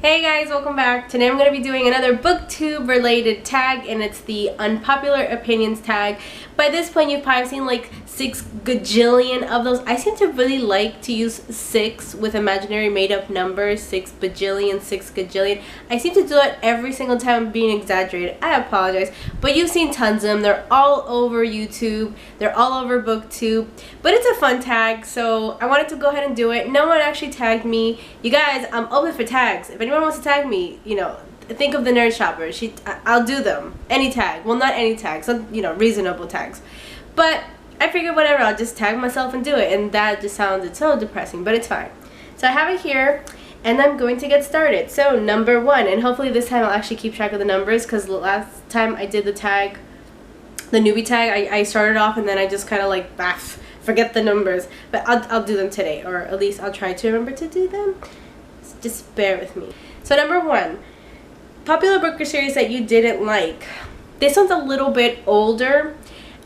Hey guys, welcome back. Today I'm going to be doing another booktube related tag, and it's the unpopular opinions tag. By this point you've probably seen like 6 gajillion of those. I seem to really like to use 6 with imaginary made up numbers, 6 bajillion, 6 gajillion. I seem to do it every single time I'm being exaggerated. I apologize, but you've seen tons of them. They're all over YouTube, they're all over booktube, but it's a fun tag, so I wanted to go ahead and do it. No one actually tagged me. You guys, I'm open for tags. If anyone wants to tag me, you know, think of the nerd shopper. I'll do them. Any tag. Well, not any tags. Some, you know, reasonable tags. But I figured whatever, I'll just tag myself and do it. And that just sounded so depressing, but it's fine. So I have it here, and I'm going to get started. So number 1, and hopefully this time I'll actually keep track of the numbers, because the last time I did the tag, the newbie tag, I started off and then I just kind of like, forget the numbers. But I'll do them today, or at least I'll try to remember to do them. Just bear with me. So number 1, popular book or series that you didn't like. This one's a little bit older,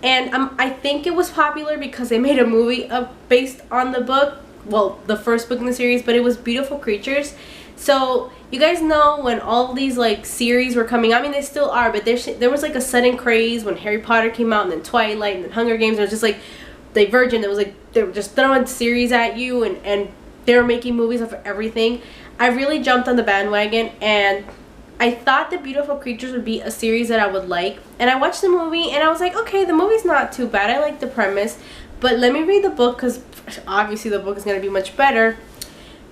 and I think it was popular because they made a movie based on the book. Well, the first book in the series, but it was Beautiful Creatures. So you guys know when all these like series were coming, I mean they still are, but there was like a sudden craze when Harry Potter came out, and then Twilight, and then Hunger Games. It was just like Divergent. It was like they were just throwing series at you, and they were making movies of everything. I really jumped on the bandwagon, and I thought The Beautiful Creatures would be a series that I would like. And I watched the movie, and I was like, okay, the movie's not too bad. I like the premise, but let me read the book, because obviously the book is going to be much better.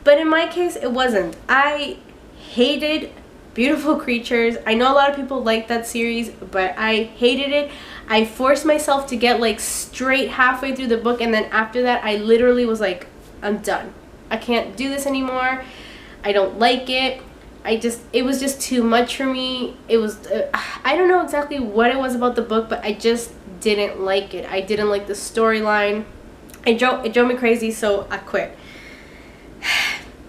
But in my case, it wasn't. I hated Beautiful Creatures. I know a lot of people like that series, but I hated it. I forced myself to get like straight halfway through the book, and then after that, I literally was like, I'm done. I can't do this anymore. I don't like it. It was just too much for me. It was, I don't know exactly what it was about the book, but I just didn't like it. I didn't like the storyline. It drove me crazy, so I quit.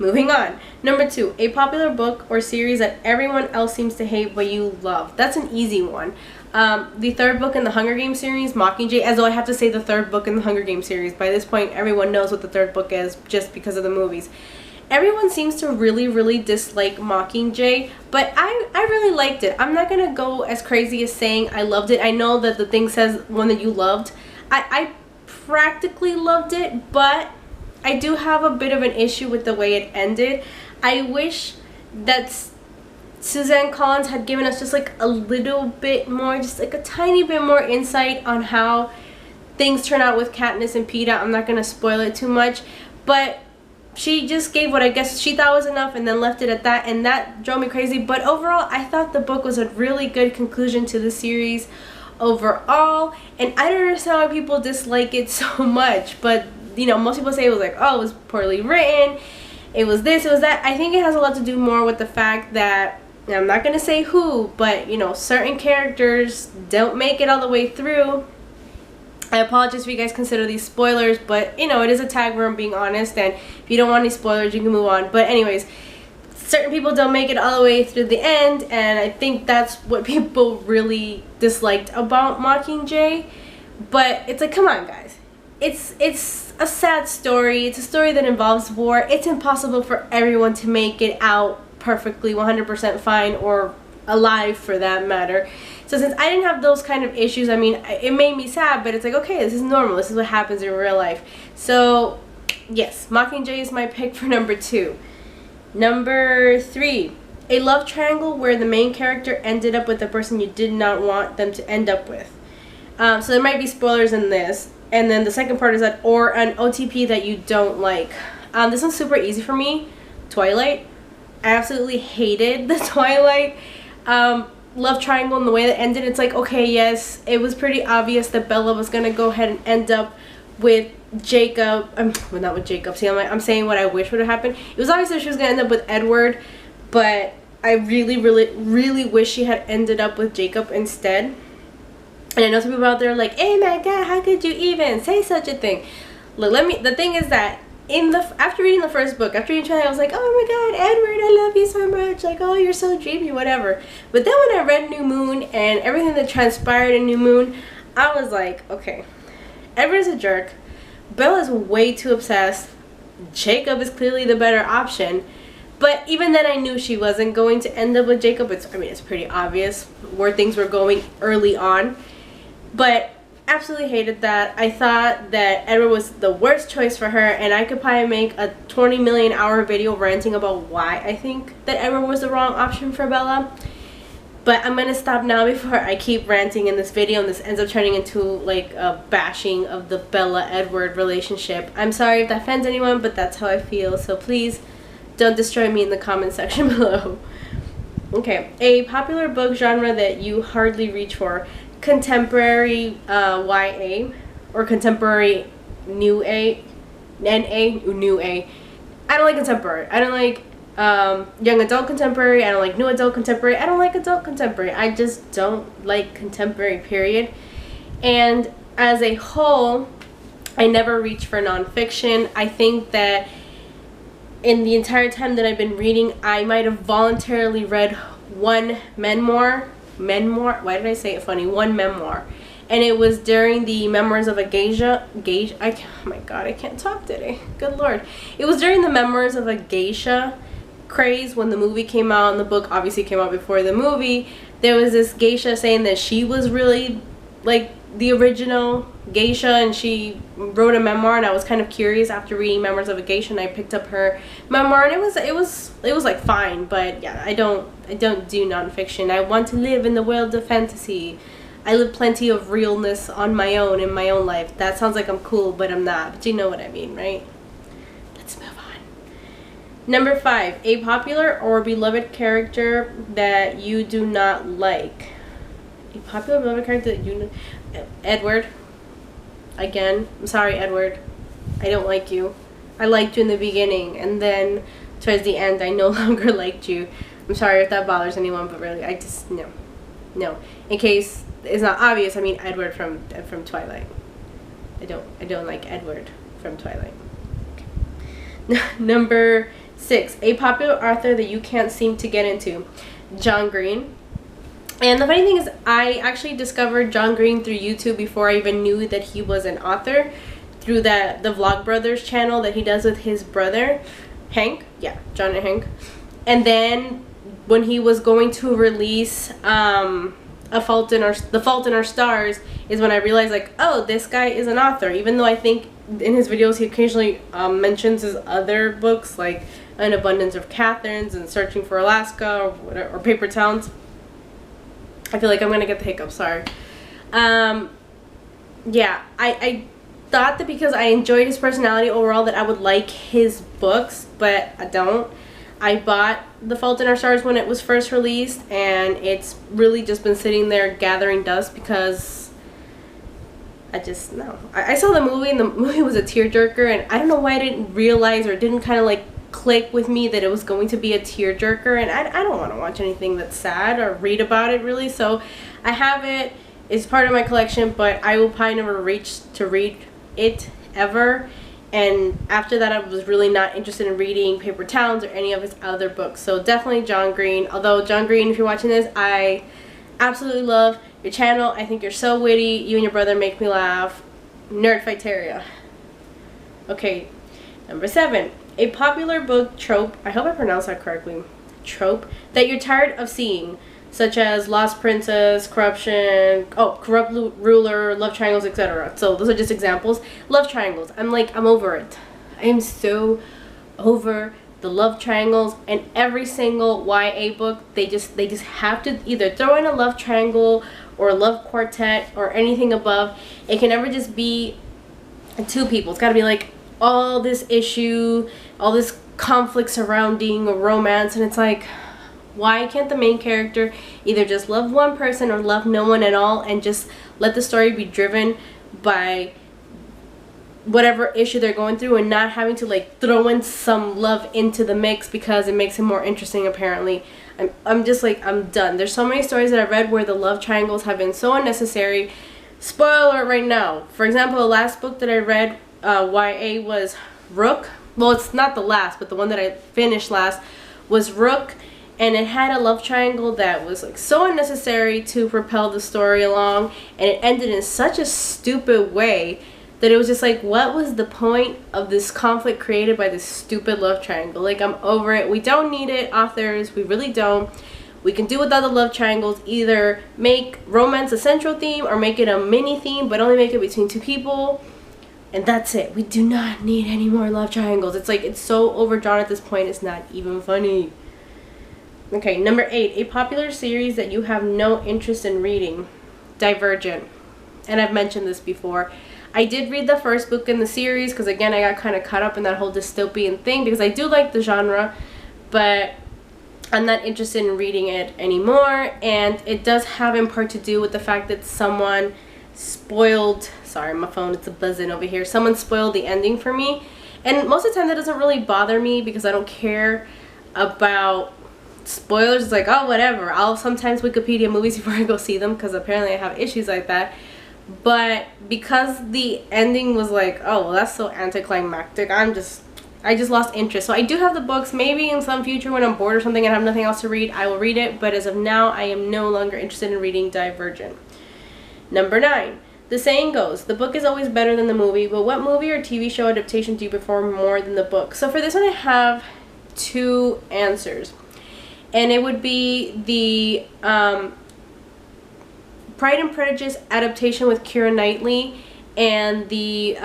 Moving on. Number 2, a popular book or series that everyone else seems to hate but you love. That's an easy one. The 3rd book in the Hunger Games series, Mockingjay, as though I have to say the 3rd book in the Hunger Games series. By this point, everyone knows what the 3rd book is just because of the movies. Everyone seems to really dislike Mockingjay, but I really liked it. I'm not going to go as crazy as saying I loved it. I know that the thing says one that you loved. I practically loved it, but I do have a bit of an issue with the way it ended. I wish that Suzanne Collins had given us just like a little bit more, just like a tiny bit more insight on how things turn out with Katniss and Peeta. I'm not going to spoil it too much, but she just gave what I guess she thought was enough and then left it at that, and that drove me crazy. But overall, I thought the book was a really good conclusion to the series overall, and I don't understand why people dislike it so much. But you know, most people say it was like, oh, it was poorly written, it was this, it was that. I think it has a lot to do more with the fact that, I'm not going to say who, but you know, certain characters don't make it all the way through. I apologize if you guys consider these spoilers, but you know, it is a tag where I'm being honest, and if you don't want any spoilers, you can move on. But anyways, certain people don't make it all the way through the end, and I think that's what people really disliked about Mockingjay. But it's like, come on guys, it's a sad story. It's a story that involves war. It's impossible for everyone to make it out perfectly 100% fine, or alive for that matter. So since I didn't have those kind of issues, I mean, it made me sad, but it's like, okay, this is normal. This is what happens in real life. So yes, Mockingjay is my pick for number 2. Number 3, a love triangle where the main character ended up with the person you did not want them to end up with. So there might be spoilers in this. And then the second part is that, or an OTP that you don't like. This one's super easy for me. Twilight. I absolutely hated the Twilight love triangle and the way that ended. It's like, okay, yes, it was pretty obvious that Bella was gonna go ahead and end up with Jacob. Well, not with Jacob. See, I'm saying what I wish would have happened. It was obvious that she was gonna end up with Edward, but I really wish she had ended up with Jacob instead. And I know some people out there are like, hey my god, how could you even say such a thing? Look, the thing is that after reading the first book, after reading Twilight, I was like, oh my god, Edward, I love you so much, like, oh, you're so dreamy, whatever. But then when I read New Moon and everything that transpired in New Moon, I was like, okay, Edward's a jerk, Bella's way too obsessed, Jacob is clearly the better option, But even then I knew she wasn't going to end up with Jacob. I mean, it's pretty obvious where things were going early on. But absolutely hated that. I thought that Edward was the worst choice for her, and I could probably make a 20 million hour video ranting about why I think that Edward was the wrong option for Bella. But I'm gonna stop now before I keep ranting in this video and this ends up turning into like a bashing of the Bella-Edward relationship. I'm sorry if that offends anyone, but that's how I feel, so please don't destroy me in the comment section below. Okay, a popular book genre that you hardly reach for. Contemporary YA or contemporary new A, new A. I don't like contemporary. I don't like young adult contemporary. I don't like new adult contemporary. I don't like adult contemporary. I just don't like contemporary, period. And as a whole, I never reach for nonfiction. I think that in the entire time that I've been reading, I might have voluntarily read one memoir. Why did I say it funny? One memoir. And it was during the Memoirs of a Geisha. Oh my god, I can't talk today. Good lord. It was during the Memoirs of a Geisha craze when the movie came out, and the book obviously came out before the movie. There was this geisha saying that she was really like the original geisha, and she wrote a memoir, and I was kind of curious after reading Memoirs of a Geisha, and I picked up her memoir, and it was like fine. But yeah, I don't do nonfiction. I want to live in the world of fantasy. I live plenty of realness on my own in my own life. That sounds like I'm cool, but I'm not. But you know what I mean, right? Let's move on. Number 5, a popular or beloved character that you do not like. A popular beloved character that you... Edward. Again, I'm sorry, Edward. I don't like you. I liked you in the beginning, and then towards the end, I no longer liked you. I'm sorry if that bothers anyone, but really, I just... No. In case it's not obvious, I mean Edward from Twilight. I don't like Edward from Twilight. Okay. Number 6, a popular author that you can't seem to get into. John Green. And the funny thing is, I actually discovered John Green through YouTube before I even knew that he was an author, through the Vlogbrothers channel that he does with his brother, Hank. Yeah, John and Hank. And then when he was going to release The Fault in Our Stars is when I realized, like, oh, this guy is an author. Even though I think in his videos he occasionally mentions his other books, like An Abundance of Catherines and Searching for Alaska or whatever, or Paper Towns. I feel like I'm gonna get the hiccups, sorry. Yeah, I thought that because I enjoyed his personality overall that I would like his books, but I don't. I bought The Fault in Our Stars when it was first released, and it's really just been sitting there gathering dust because no. I saw the movie, and the movie was a tearjerker, and I don't know why I didn't realize or didn't kind of like click with me that it was going to be a tearjerker, and I don't want to watch anything that's sad or read about it really, so I have it. It's part of my collection, but I will probably never reach to read it ever. And after that, I was really not interested in reading Paper Towns or any of his other books. So definitely John Green. Although John Green, if you're watching this, I absolutely love your channel. I think you're so witty. You and your brother make me laugh. Nerdfighteria. Okay, number 7. A popular book trope, I hope I pronounced that correctly, trope, that you're tired of seeing, such as Lost Princess, Corruption, Corrupt Ruler, Love Triangles, etc. So those are just examples. Love triangles. I'm over it. I am so over the love triangles, and every single YA book, they just have to either throw in a love triangle or a love quartet or anything above. It can never just be two people. It's got to be like all this issue, all this conflict surrounding a romance, and it's like, why can't the main character either just love one person or love no one at all, and just let the story be driven by whatever issue they're going through, and not having to like throw in some love into the mix because it makes it more interesting apparently. I'm just like, I'm done. There's so many stories that I've read where the love triangles have been so unnecessary. Spoiler alert right now. For example, the last book that I read YA was Rook. Well, it's not the last, but the one that I finished last was Rook. And it had a love triangle that was like so unnecessary to propel the story along, and it ended in such a stupid way that it was just like, what was the point of this conflict created by this stupid love triangle? Like, I'm over it. We don't need it, authors. We really don't. We can do without the love triangles. Either make romance a central theme or make it a mini theme, but only make it between two people. And that's it. We do not need any more love triangles. It's like, it's so overdrawn at this point, it's not even funny. Okay, number 8. A popular series that you have no interest in reading. Divergent. And I've mentioned this before. I did read the first book in the series because, again, I got kind of caught up in that whole dystopian thing because I do like the genre, but I'm not interested in reading it anymore. And it does have in part to do with the fact that someone spoiled, sorry, my phone, it's a buzzing over here. Someone spoiled the ending for me. And most of the time that doesn't really bother me because I don't care about spoilers. It's like, oh, whatever. I'll sometimes Wikipedia movies before I go see them because apparently I have issues like that. But because the ending was like, oh, well, that's so anticlimactic, I just lost interest. So I do have the books. Maybe in some future when I'm bored or something and have nothing else to read, I will read it. But as of now, I am no longer interested in reading Divergent. Number 9. The saying goes, the book is always better than the movie, but what movie or TV show adaptation do you prefer more than the book? So for this one, I have 2 answers. And it would be the Pride and Prejudice adaptation with Keira Knightley and the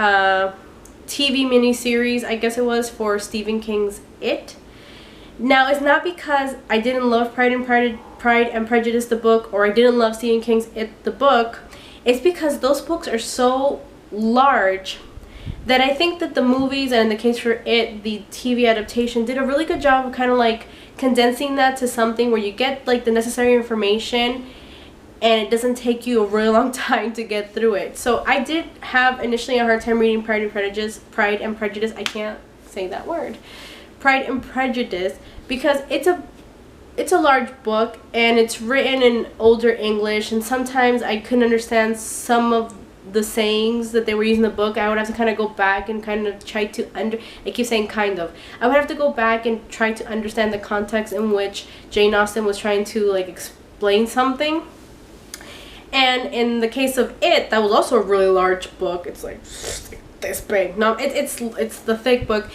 TV miniseries, I guess it was, for Stephen King's It. Now, it's not because I didn't love Pride and Prejudice, the book, or I didn't love Stephen King's It, the book. It's because those books are so large that I think that the movies, and in the case for It, the TV adaptation, did a really good job of kind of like condensing that to something where you get like the necessary information and it doesn't take you a really long time to get through it. So I did have initially a hard time reading Pride and Prejudice, I can't say that word, Pride and Prejudice, because it's a large book and it's written in older English, and sometimes I couldn't understand some of the sayings that they were using in the book. I would have to kind of go back and kind of try to I keep saying kind of. I would have to go back and try to understand the context in which Jane Austen was trying to like explain something. And in the case of It, that was also a really large book. It's like this big. No, it's the thick book.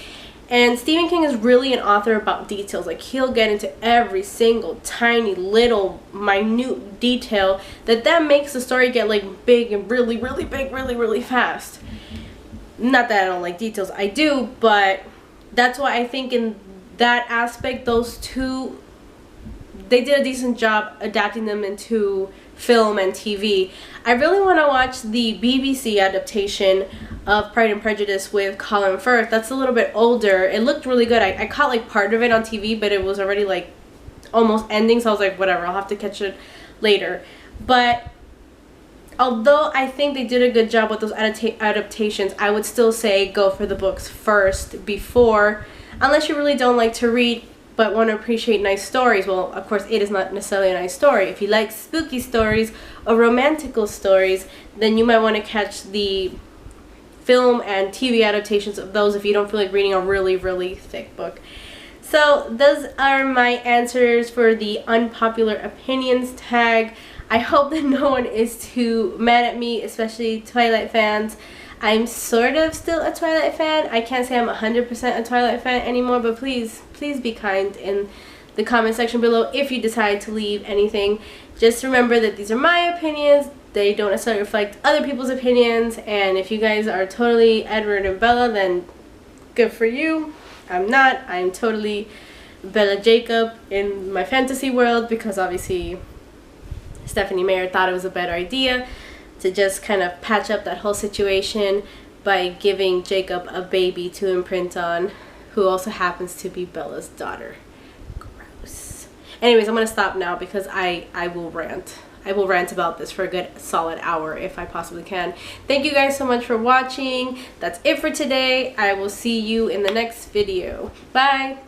And Stephen King is really an author about details. Like, he'll get into every single tiny little minute detail that makes the story get like big and really, really big, really, really fast. Not that I don't like details, I do, but that's why I think in that aspect, those two, they did a decent job adapting them into film and TV. I really want to watch the BBC adaptation of Pride and Prejudice with Colin Firth. That's a little bit older. It looked really good. I caught like part of it on TV, but it was already like almost ending, so I was like, whatever, I'll have to catch it later. But although I think they did a good job with those adaptations, I would still say go for the books first before, unless you really don't like to read but want to appreciate nice stories. Well, of course, It is not necessarily a nice story. If you like spooky stories or romantical stories, then you might want to catch the film and TV adaptations of those if you don't feel like reading a really, really thick book. So those are my answers for the unpopular opinions tag. I hope that no one is too mad at me, especially Twilight fans. I'm sort of still a Twilight fan. I can't say I'm 100% a Twilight fan anymore, but please be kind in the comment section below if you decide to leave anything. Just remember that these are my opinions. They don't necessarily reflect other people's opinions, and if you guys are totally Edward and Bella, then good for you. I'm not. I'm totally Bella Jacob in my fantasy world, because obviously Stephanie Meyer thought it was a better idea to just kind of patch up that whole situation by giving Jacob a baby to imprint on, who also happens to be Bella's daughter. Gross. Anyways, I'm going to stop now because I will rant. I will rant about this for a good solid hour if I possibly can. Thank you guys so much for watching. That's it for today. I will see you in the next video. Bye!